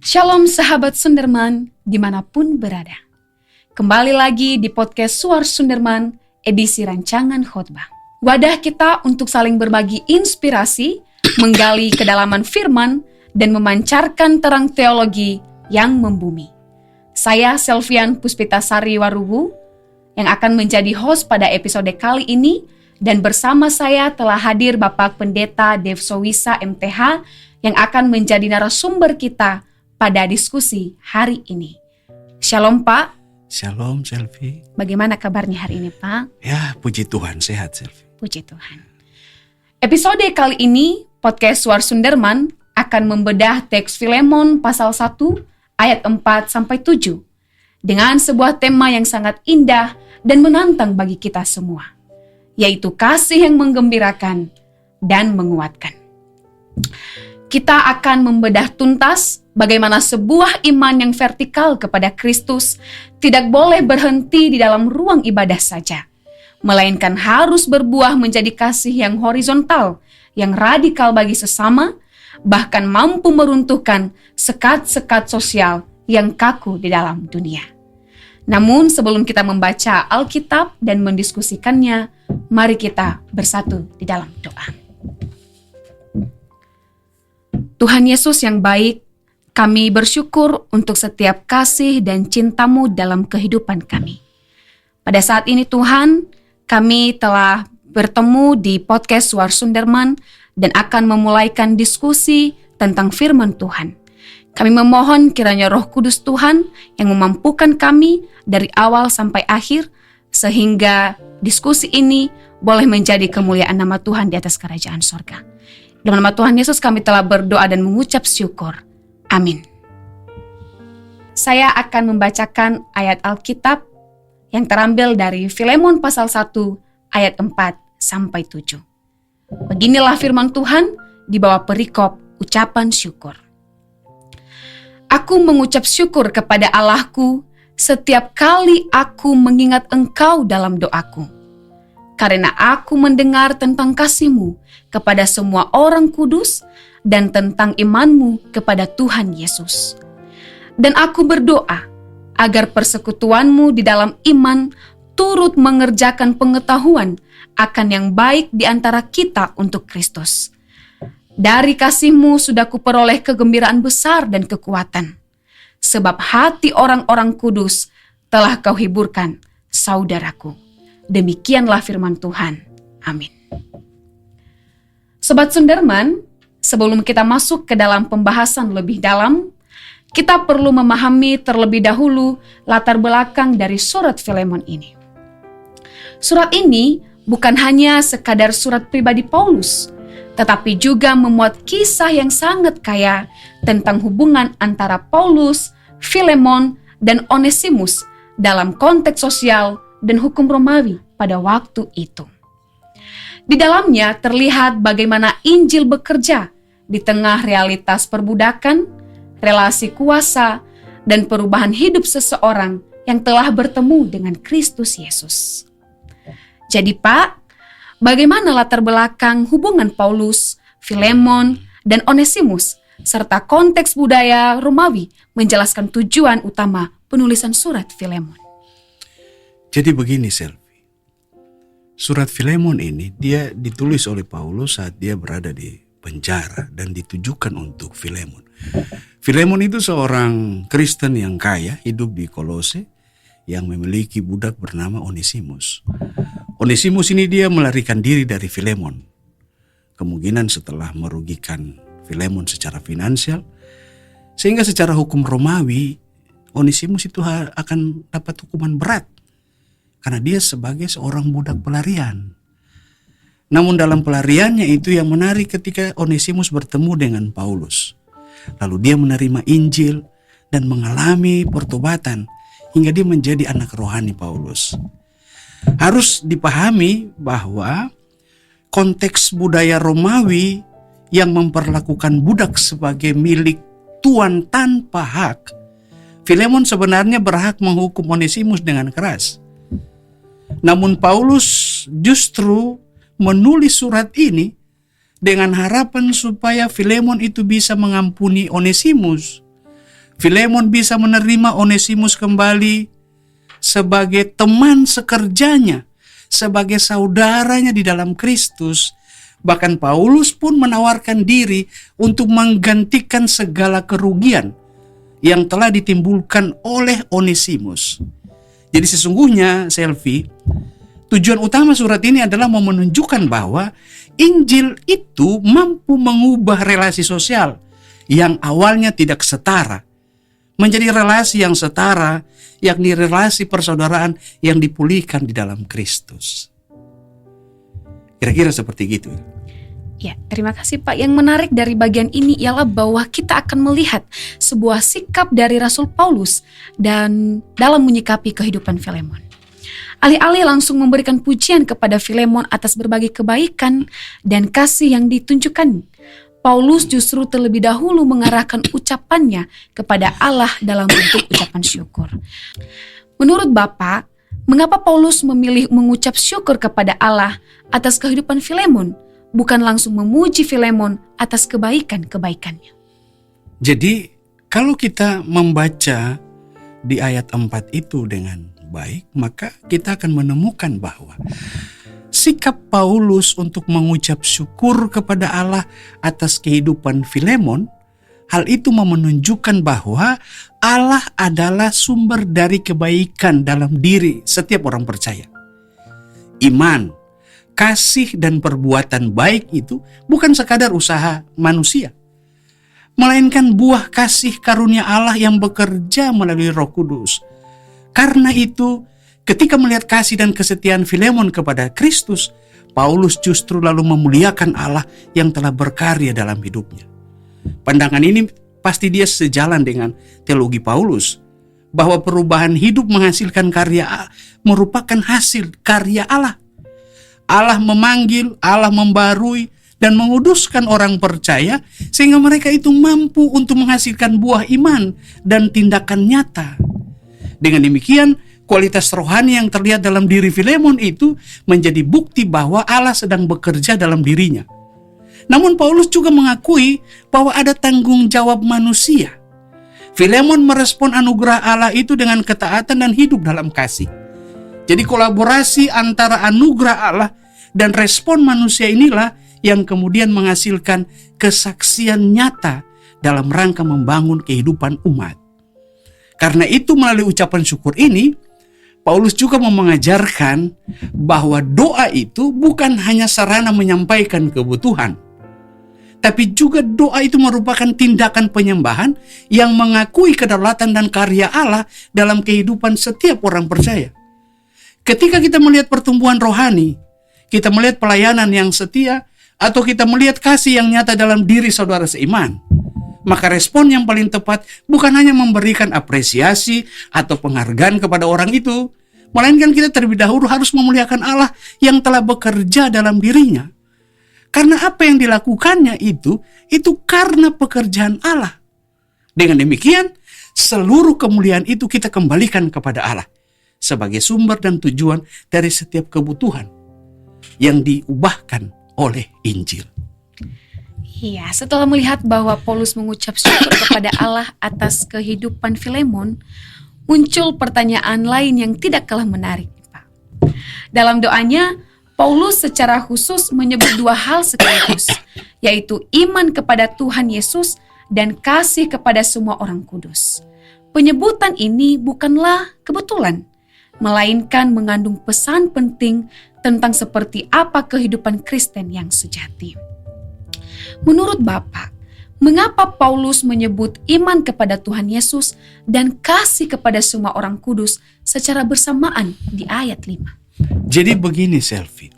Shalom sahabat Sunderman dimanapun berada. Kembali lagi di podcast Suara Sunderman edisi rancangan khotbah. Wadah kita untuk saling berbagi inspirasi, menggali kedalaman firman, dan memancarkan terang teologi yang membumi. Saya Selvian Puspitasari Warubu yang akan menjadi host pada episode kali ini, dan bersama saya telah hadir Bapak Pendeta Dev Sowisa MTH yang akan menjadi narasumber kita pada diskusi hari ini. Shalom Pak. Shalom Selvi. Bagaimana kabarnya hari ini Pak? Ya, puji Tuhan, sehat Selvi. Puji Tuhan. Episode kali ini podcast Suara Sunderman akan membedah teks Filemon pasal 1 ayat 4-7 dengan sebuah tema yang sangat indah dan menantang bagi kita semua, yaitu kasih yang menggembirakan dan menguatkan. Kita akan membedah tuntas bagaimana sebuah iman yang vertikal kepada Kristus tidak boleh berhenti di dalam ruang ibadah saja, melainkan harus berbuah menjadi kasih yang horizontal, yang radikal bagi sesama, bahkan mampu meruntuhkan sekat-sekat sosial yang kaku di dalam dunia. Namun sebelum kita membaca Alkitab dan mendiskusikannya, mari kita bersatu di dalam doa. Tuhan Yesus yang baik, kami bersyukur untuk setiap kasih dan cinta-Mu dalam kehidupan kami. Pada saat ini Tuhan, kami telah bertemu di podcast Suara Sunderman dan akan memulaikan diskusi tentang firman Tuhan. Kami memohon kiranya Roh Kudus Tuhan yang memampukan kami dari awal sampai akhir, sehingga diskusi ini boleh menjadi kemuliaan nama Tuhan di atas kerajaan sorga. Dalam nama Tuhan Yesus kami telah berdoa dan mengucap syukur. Amin. Saya akan membacakan ayat Alkitab yang terambil dari Filemon pasal 1 ayat 4-7. Beginilah firman Tuhan di bawah perikop ucapan syukur. Aku mengucap syukur kepada Allahku setiap kali aku mengingat Engkau dalam doaku, karena aku mendengar tentang kasih-Mu kepada semua orang kudus dan tentang iman-Mu kepada Tuhan Yesus. Dan aku berdoa agar persekutuan-Mu di dalam iman turut mengerjakan pengetahuan akan yang baik di antara kita untuk Kristus. Dari kasih-Mu sudah kuperoleh kegembiraan besar dan kekuatan, sebab hati orang-orang kudus telah Kau hiburkan, saudaraku. Demikianlah firman Tuhan. Amin. Sobat Sunderman, sebelum kita masuk ke dalam pembahasan lebih dalam, kita perlu memahami terlebih dahulu latar belakang dari surat Filemon ini. Surat ini bukan hanya sekadar surat pribadi Paulus, tetapi juga memuat kisah yang sangat kaya tentang hubungan antara Paulus, Filemon, dan Onesimus dalam konteks sosial dan hukum Romawi pada waktu itu. Di dalamnya terlihat bagaimana Injil bekerja di tengah realitas perbudakan, relasi kuasa, dan perubahan hidup seseorang yang telah bertemu dengan Kristus Yesus. Jadi Pak, bagaimana latar belakang hubungan Paulus, Filemon, dan Onesimus, serta konteks budaya Romawi menjelaskan tujuan utama penulisan surat Filemon? Jadi begini Selvi, surat Filemon ini dia ditulis oleh Paulus saat dia berada di penjara dan ditujukan untuk Filemon. Filemon itu seorang Kristen yang kaya, hidup di Kolose, yang memiliki budak bernama Onesimus. Onesimus ini dia melarikan diri dari Filemon, kemungkinan setelah merugikan Filemon secara finansial, sehingga secara hukum Romawi Onesimus itu akan dapat hukuman berat karena dia sebagai seorang budak pelarian. Namun dalam pelariannya itu yang menarik ketika Onesimus bertemu dengan Paulus. Lalu dia menerima Injil dan mengalami pertobatan hingga dia menjadi anak rohani Paulus. Harus dipahami bahwa konteks budaya Romawi yang memperlakukan budak sebagai milik tuan tanpa hak, Filemon sebenarnya berhak menghukum Onesimus dengan keras. Namun Paulus justru menulis surat ini dengan harapan supaya Filemon itu bisa mengampuni Onesimus Filemon bisa menerima Onesimus kembali sebagai teman sekerjanya, sebagai saudaranya di dalam Kristus. Bahkan Paulus pun menawarkan diri untuk menggantikan segala kerugian yang telah ditimbulkan oleh Onesimus. Jadi sesungguhnya, Selvi, tujuan utama surat ini adalah mau menunjukkan bahwa Injil itu mampu mengubah relasi sosial yang awalnya tidak setara menjadi relasi yang setara, yakni relasi persaudaraan yang dipulihkan di dalam Kristus. Kira-kira seperti gitu. Ya, terima kasih Pak. Yang menarik dari bagian ini ialah bahwa kita akan melihat sebuah sikap dari Rasul Paulus dan dalam menyikapi kehidupan Filemon. Alih-alih langsung memberikan pujian kepada Filemon atas berbagai kebaikan dan kasih yang ditunjukkan, Paulus justru terlebih dahulu mengarahkan ucapannya kepada Allah dalam bentuk ucapan syukur. Menurut Bapak, mengapa Paulus memilih mengucap syukur kepada Allah atas kehidupan Filemon, bukan langsung memuji Filemon atas kebaikan-kebaikannya? Jadi, kalau kita membaca di ayat 4 itu dengan baik, maka kita akan menemukan bahwa sikap Paulus untuk mengucap syukur kepada Allah atas kehidupan Filemon, hal itu menunjukkan bahwa Allah adalah sumber dari kebaikan dalam diri setiap orang percaya. Iman, kasih dan perbuatan baik itu bukan sekadar usaha manusia, melainkan buah kasih karunia Allah yang bekerja melalui Roh Kudus. Karena itu, ketika melihat kasih dan kesetiaan Filemon kepada Kristus, Paulus justru lalu memuliakan Allah yang telah berkarya dalam hidupnya. Pandangan ini pasti dia sejalan dengan teologi Paulus, bahwa perubahan hidup menghasilkan karya Allah, merupakan hasil karya Allah. Allah memanggil, Allah membarui, dan menguduskan orang percaya sehingga mereka itu mampu untuk menghasilkan buah iman dan tindakan nyata. Dengan demikian, kualitas rohani yang terlihat dalam diri Filemon itu menjadi bukti bahwa Allah sedang bekerja dalam dirinya. Namun Paulus juga mengakui bahwa ada tanggung jawab manusia. Filemon merespon anugerah Allah itu dengan ketaatan dan hidup dalam kasih. Jadi kolaborasi antara anugerah Allah dan respon manusia inilah yang kemudian menghasilkan kesaksian nyata dalam rangka membangun kehidupan umat. Karena itu melalui ucapan syukur ini, Paulus juga mau mengajarkan bahwa doa itu bukan hanya sarana menyampaikan kebutuhan, tapi juga doa itu merupakan tindakan penyembahan yang mengakui kedaulatan dan karya Allah dalam kehidupan setiap orang percaya. Ketika kita melihat pertumbuhan rohani, kita melihat pelayanan yang setia, atau kita melihat kasih yang nyata dalam diri saudara seiman, maka respon yang paling tepat bukan hanya memberikan apresiasi atau penghargaan kepada orang itu, melainkan kita terlebih dahulu harus memuliakan Allah yang telah bekerja dalam dirinya. Karena apa yang dilakukannya itu karena pekerjaan Allah. Dengan demikian, seluruh kemuliaan itu kita kembalikan kepada Allah sebagai sumber dan tujuan dari setiap kebutuhan yang diubahkan oleh Injil. Iya, setelah melihat bahwa Paulus mengucap syukur kepada Allah atas kehidupan Filemon, muncul pertanyaan lain yang tidak kalah menarik, Pak. Dalam doanya, Paulus secara khusus menyebut dua hal sekaligus, yaitu iman kepada Tuhan Yesus dan kasih kepada semua orang kudus. Penyebutan ini bukanlah kebetulan, melainkan mengandung pesan penting tentang seperti apa kehidupan Kristen yang sejati. Menurut Bapak, mengapa Paulus menyebut iman kepada Tuhan Yesus dan kasih kepada semua orang kudus secara bersamaan di ayat 5? Jadi begini, Selvi.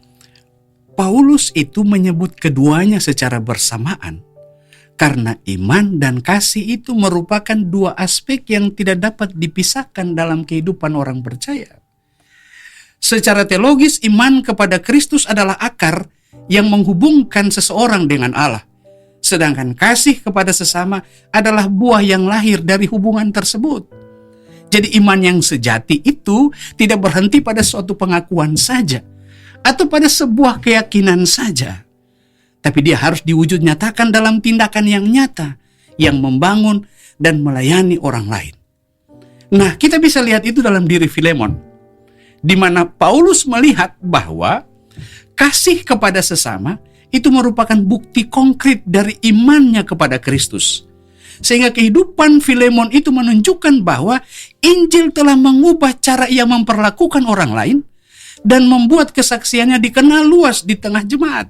Paulus itu menyebut keduanya secara bersamaan karena iman dan kasih itu merupakan dua aspek yang tidak dapat dipisahkan dalam kehidupan orang percaya. Secara teologis, iman kepada Kristus adalah akar yang menghubungkan seseorang dengan Allah. Sedangkan kasih kepada sesama adalah buah yang lahir dari hubungan tersebut. Jadi iman yang sejati itu tidak berhenti pada suatu pengakuan saja atau pada sebuah keyakinan saja. Tapi dia harus diwujud nyatakan dalam tindakan yang nyata, yang membangun dan melayani orang lain. Nah, kita bisa lihat itu dalam diri Filemon, di mana Paulus melihat bahwa kasih kepada sesama itu merupakan bukti konkret dari imannya kepada Kristus. Sehingga kehidupan Filemon itu menunjukkan bahwa Injil telah mengubah cara ia memperlakukan orang lain dan membuat kesaksiannya dikenal luas di tengah jemaat.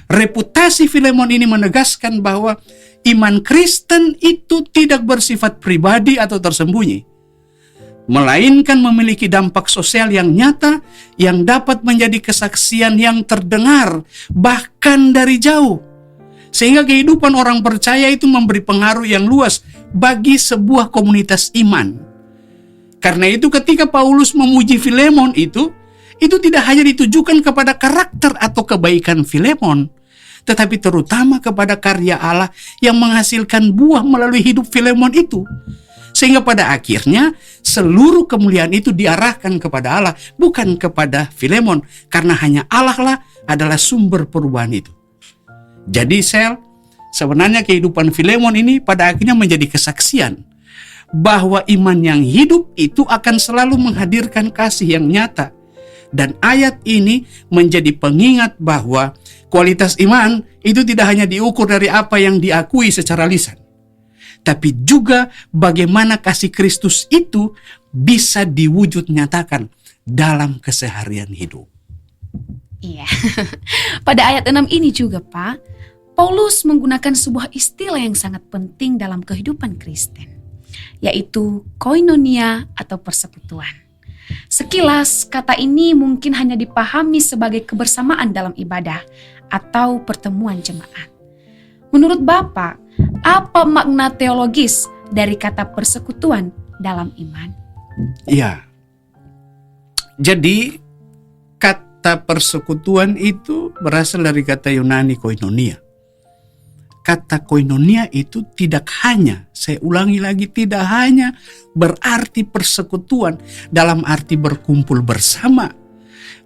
Reputasi Filemon ini menegaskan bahwa iman Kristen itu tidak bersifat pribadi atau tersembunyi, melainkan memiliki dampak sosial yang nyata yang dapat menjadi kesaksian yang terdengar bahkan dari jauh. Sehingga kehidupan orang percaya itu memberi pengaruh yang luas bagi sebuah komunitas iman. Karena itu ketika Paulus memuji Filemon itu tidak hanya ditujukan kepada karakter atau kebaikan Filemon, tetapi terutama kepada karya Allah yang menghasilkan buah melalui hidup Filemon itu. Sehingga pada akhirnya seluruh kemuliaan itu diarahkan kepada Allah, bukan kepada Filemon, karena hanya Allah lah adalah sumber perubahan itu. Jadi sebenarnya kehidupan Filemon ini pada akhirnya menjadi kesaksian bahwa iman yang hidup itu akan selalu menghadirkan kasih yang nyata. Dan ayat ini menjadi pengingat bahwa kualitas iman itu tidak hanya diukur dari apa yang diakui secara lisan, tapi juga bagaimana kasih Kristus itu bisa diwujud nyatakan dalam keseharian hidup. Iya. Pada ayat 6 ini juga, Pak, Paulus menggunakan sebuah istilah yang sangat penting dalam kehidupan Kristen, yaitu koinonia atau persekutuan. Sekilas, kata ini mungkin hanya dipahami sebagai kebersamaan dalam ibadah atau pertemuan jemaat. Menurut Bapak, apa makna teologis dari kata persekutuan dalam iman? Ya, jadi kata persekutuan itu berasal dari kata Yunani koinonia. Kata koinonia itu tidak hanya, saya ulangi lagi, tidak hanya berarti persekutuan dalam arti berkumpul bersama,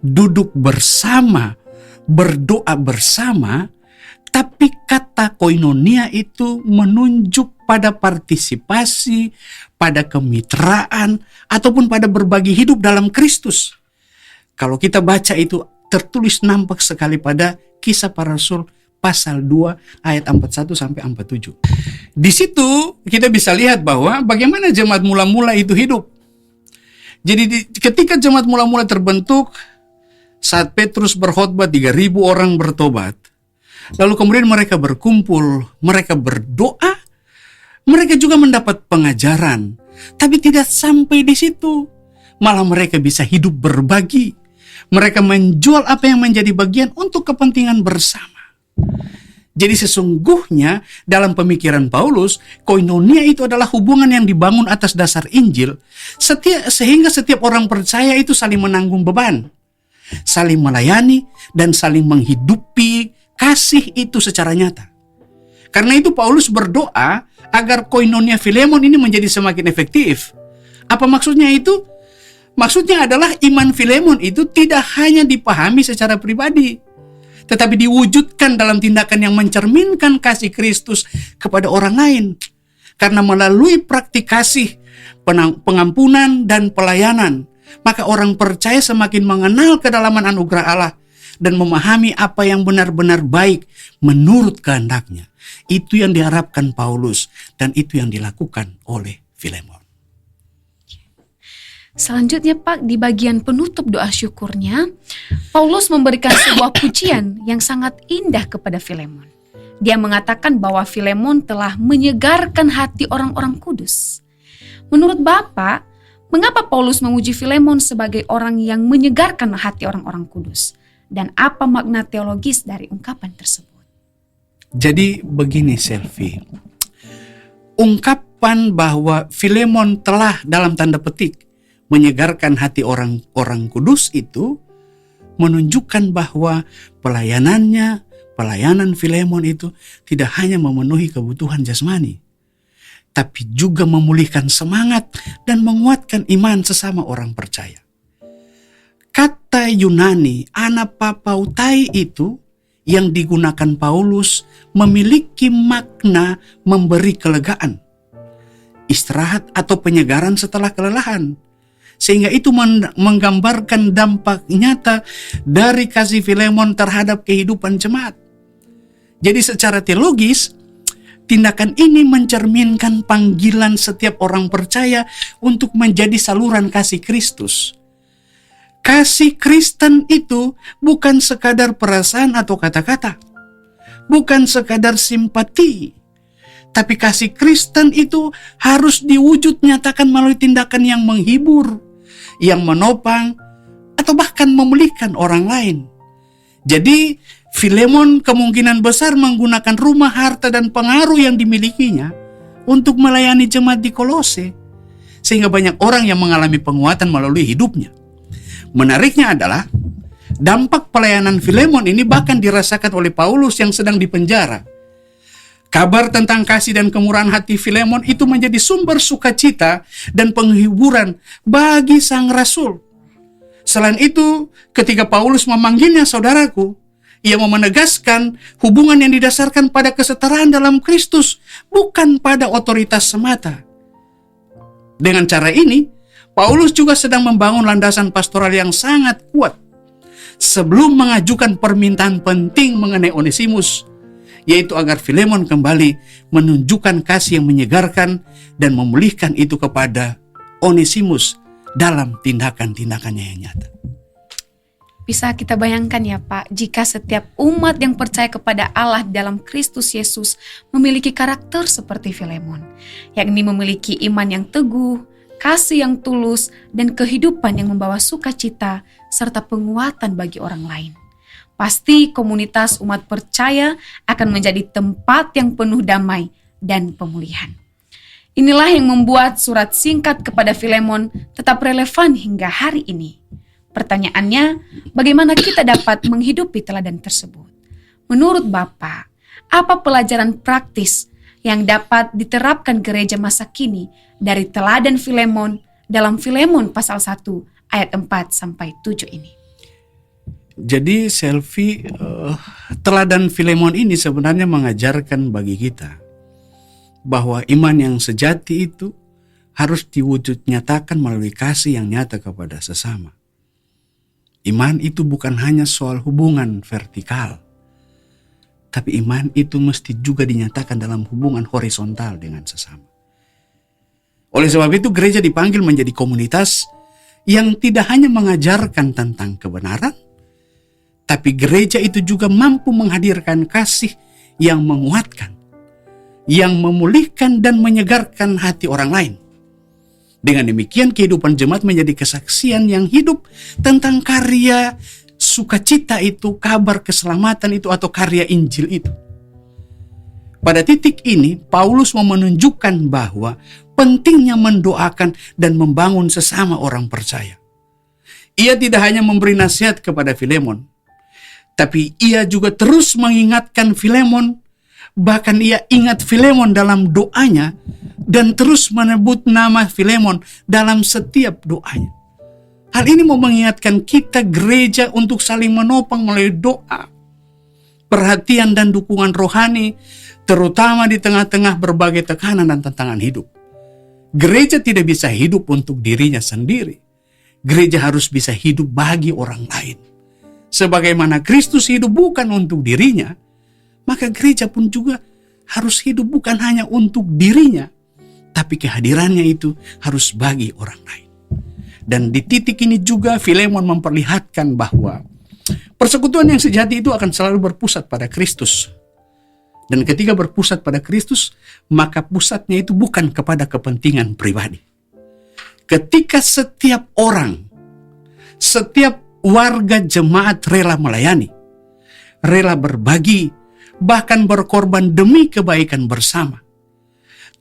duduk bersama, berdoa bersama, tapi kata koinonia itu menunjuk pada partisipasi, pada kemitraan, ataupun pada berbagi hidup dalam Kristus. Kalau kita baca itu tertulis nampak sekali pada Kisah Para Rasul pasal 2 ayat 41 sampai 47. Di situ kita bisa lihat bahwa bagaimana jemaat mula-mula itu hidup. Jadi ketika jemaat mula-mula terbentuk, saat Petrus berkhotbah 3.000 orang bertobat, lalu kemudian mereka berkumpul, mereka berdoa, mereka juga mendapat pengajaran. Tapi tidak sampai di situ, malah mereka bisa hidup berbagi. Mereka menjual apa yang menjadi bagian untuk kepentingan bersama. Jadi sesungguhnya dalam pemikiran Paulus, koinonia itu adalah hubungan yang dibangun atas dasar Injil, sehingga setiap orang percaya itu saling menanggung beban, saling melayani, dan saling menghidupi kasih itu secara nyata. Karena itu Paulus berdoa agar koinonia Filemon ini menjadi semakin efektif. Apa maksudnya itu? Maksudnya adalah iman Filemon itu tidak hanya dipahami secara pribadi, tetapi diwujudkan dalam tindakan yang mencerminkan kasih Kristus kepada orang lain. Karena melalui praktik kasih, pengampunan, dan pelayanan, maka orang percaya semakin mengenal kedalaman anugerah Allah dan memahami apa yang benar-benar baik menurut kehendaknya. Itu yang diharapkan Paulus, dan itu yang dilakukan oleh Filemon. Selanjutnya, Pak, di bagian penutup doa syukurnya, Paulus memberikan sebuah pujian yang sangat indah kepada Filemon. Dia mengatakan bahwa Filemon telah menyegarkan hati orang-orang kudus. Menurut Bapak, mengapa Paulus memuji Filemon sebagai orang yang menyegarkan hati orang-orang kudus? Dan apa makna teologis dari ungkapan tersebut? Jadi begini, Selvi. Ungkapan bahwa Filemon telah dalam tanda petik menyegarkan hati orang-orang kudus itu menunjukkan bahwa pelayanan Filemon itu tidak hanya memenuhi kebutuhan jasmani, tapi juga memulihkan semangat dan menguatkan iman sesama orang percaya. Kata Yunani anapapautai itu yang digunakan Paulus memiliki makna memberi kelegaan. istirahat atau penyegaran setelah kelelahan. Sehingga itu menggambarkan dampak nyata dari kasih Filemon terhadap kehidupan jemaat. Jadi secara teologis, tindakan ini mencerminkan panggilan setiap orang percaya untuk menjadi saluran kasih Kristus. Kasih Kristen itu bukan sekadar perasaan atau kata-kata, bukan sekadar simpati, tapi kasih Kristen itu harus diwujud nyatakan melalui tindakan yang menghibur, yang menopang, atau bahkan memulihkan orang lain. Jadi, Filemon kemungkinan besar menggunakan rumah, harta, dan pengaruh yang dimilikinya untuk melayani jemaat di Kolose, sehingga banyak orang yang mengalami penguatan melalui hidupnya. Menariknya adalah, dampak pelayanan Filemon ini bahkan dirasakan oleh Paulus yang sedang dipenjara. Kabar tentang kasih dan kemurahan hati Filemon itu menjadi sumber sukacita dan penghiburan bagi sang rasul. Selain itu, ketika Paulus memanggilnya saudaraku, ia mau menegaskan hubungan yang didasarkan pada kesetaraan dalam Kristus, bukan pada otoritas semata. Dengan cara ini, Paulus juga sedang membangun landasan pastoral yang sangat kuat sebelum mengajukan permintaan penting mengenai Onesimus, yaitu agar Filemon kembali menunjukkan kasih yang menyegarkan dan memulihkan itu kepada Onesimus dalam tindakan-tindakannya yang nyata. Bisa kita bayangkan ya Pak, jika setiap umat yang percaya kepada Allah dalam Kristus Yesus memiliki karakter seperti Filemon, yakni memiliki iman yang teguh, kasih yang tulus, dan kehidupan yang membawa sukacita serta penguatan bagi orang lain. Pasti komunitas umat percaya akan menjadi tempat yang penuh damai dan pemulihan. Inilah yang membuat surat singkat kepada Filemon tetap relevan hingga hari ini. Pertanyaannya, bagaimana kita dapat menghidupi teladan tersebut? Menurut Bapak, apa pelajaran praktis yang dapat diterapkan gereja masa kini dari teladan Filemon dalam Filemon pasal 1 ayat 4-7 ini? Jadi Selvi, teladan Filemon ini sebenarnya mengajarkan bagi kita bahwa iman yang sejati itu harus diwujud nyatakan melalui kasih yang nyata kepada sesama. Iman itu bukan hanya soal hubungan vertikal, tapi iman itu mesti juga dinyatakan dalam hubungan horizontal dengan sesama. Oleh sebab itu gereja dipanggil menjadi komunitas yang tidak hanya mengajarkan tentang kebenaran, tapi gereja itu juga mampu menghadirkan kasih yang menguatkan, yang memulihkan dan menyegarkan hati orang lain. Dengan demikian kehidupan jemaat menjadi kesaksian yang hidup tentang karya sukacita itu, kabar keselamatan itu, atau karya Injil itu. Pada titik ini, Paulus mau menunjukkan bahwa pentingnya mendoakan dan membangun sesama orang percaya. Ia tidak hanya memberi nasihat kepada Filemon, tapi ia juga terus mengingatkan Filemon, bahkan ia ingat Filemon dalam doanya dan terus menyebut nama Filemon dalam setiap doanya. Hal ini mau mengingatkan kita gereja untuk saling menopang melalui doa, perhatian dan dukungan rohani, terutama di tengah-tengah berbagai tekanan dan tantangan hidup. Gereja tidak bisa hidup untuk dirinya sendiri. Gereja harus bisa hidup bagi orang lain. Sebagaimana Kristus hidup bukan untuk dirinya, maka gereja pun juga harus hidup bukan hanya untuk dirinya, tapi kehadirannya itu harus bagi orang lain. Dan di titik ini juga Filemon memperlihatkan bahwa persekutuan yang sejati itu akan selalu berpusat pada Kristus. Dan ketika berpusat pada Kristus, maka pusatnya itu bukan kepada kepentingan pribadi. Ketika setiap orang, setiap warga jemaat rela melayani, rela berbagi, bahkan berkorban demi kebaikan bersama,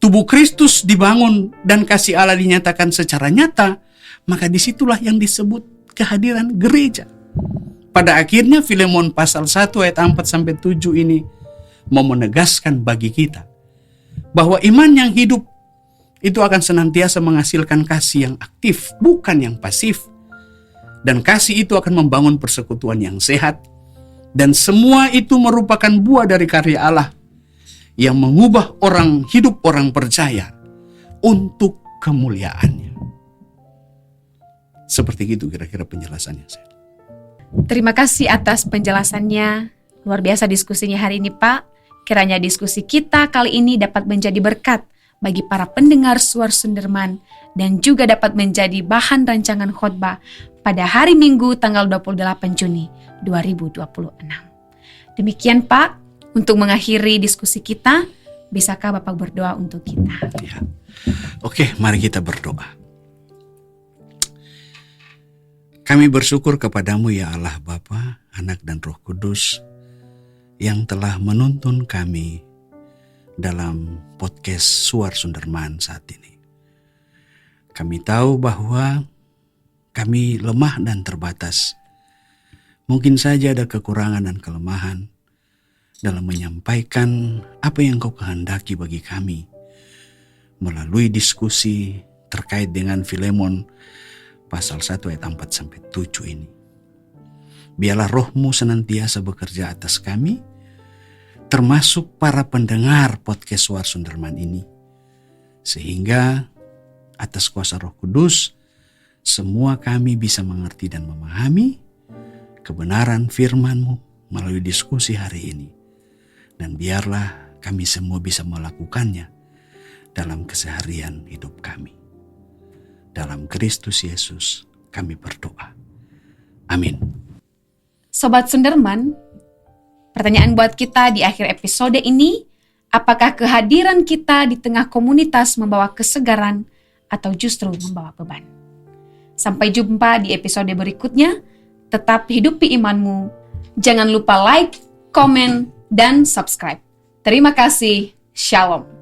tubuh Kristus dibangun dan kasih Allah dinyatakan secara nyata, maka disitulah yang disebut kehadiran gereja. Pada akhirnya Filemon pasal 1 ayat 4-7 ini mau menegaskan bagi kita bahwa iman yang hidup itu akan senantiasa menghasilkan kasih yang aktif, bukan yang pasif. Dan kasih itu akan membangun persekutuan yang sehat. Dan semua itu merupakan buah dari karya Allah yang mengubah hidup orang percaya untuk kemuliaannya. Seperti itu kira-kira penjelasannya. Terima kasih atas penjelasannya. Luar biasa diskusinya hari ini, Pak. Kiranya diskusi kita kali ini dapat menjadi berkat bagi para pendengar Suara Sunderman dan juga dapat menjadi bahan rancangan khotbah pada hari Minggu tanggal 28 Juni 2026. Demikian, Pak, untuk mengakhiri diskusi kita, bisakah Bapak berdoa untuk kita? Ya. Oke, mari kita berdoa. Kami bersyukur kepadamu ya Allah Bapa, Anak dan Roh Kudus yang telah menuntun kami dalam podcast Suara Sunderman saat ini. Kami tahu bahwa kami lemah dan terbatas. Mungkin saja ada kekurangan dan kelemahan dalam menyampaikan apa yang Kau kehendaki bagi kami melalui diskusi terkait dengan Filemon pasal 1 ayat 4-7 ini. Biarlah Roh-Mu senantiasa bekerja atas kami, termasuk para pendengar podcast Suara Sunderman ini, sehingga atas kuasa Roh Kudus semua kami bisa mengerti dan memahami kebenaran firman-Mu melalui diskusi hari ini. Dan biarlah kami semua bisa melakukannya dalam keseharian hidup kami. Dalam Kristus Yesus kami berdoa. Amin. Sobat Sunderman, pertanyaan buat kita di akhir episode ini, apakah kehadiran kita di tengah komunitas membawa kesegaran atau justru membawa beban? Sampai jumpa di episode berikutnya. Tetap hidupi imanmu. Jangan lupa like, komen, dan subscribe. Terima kasih. Shalom.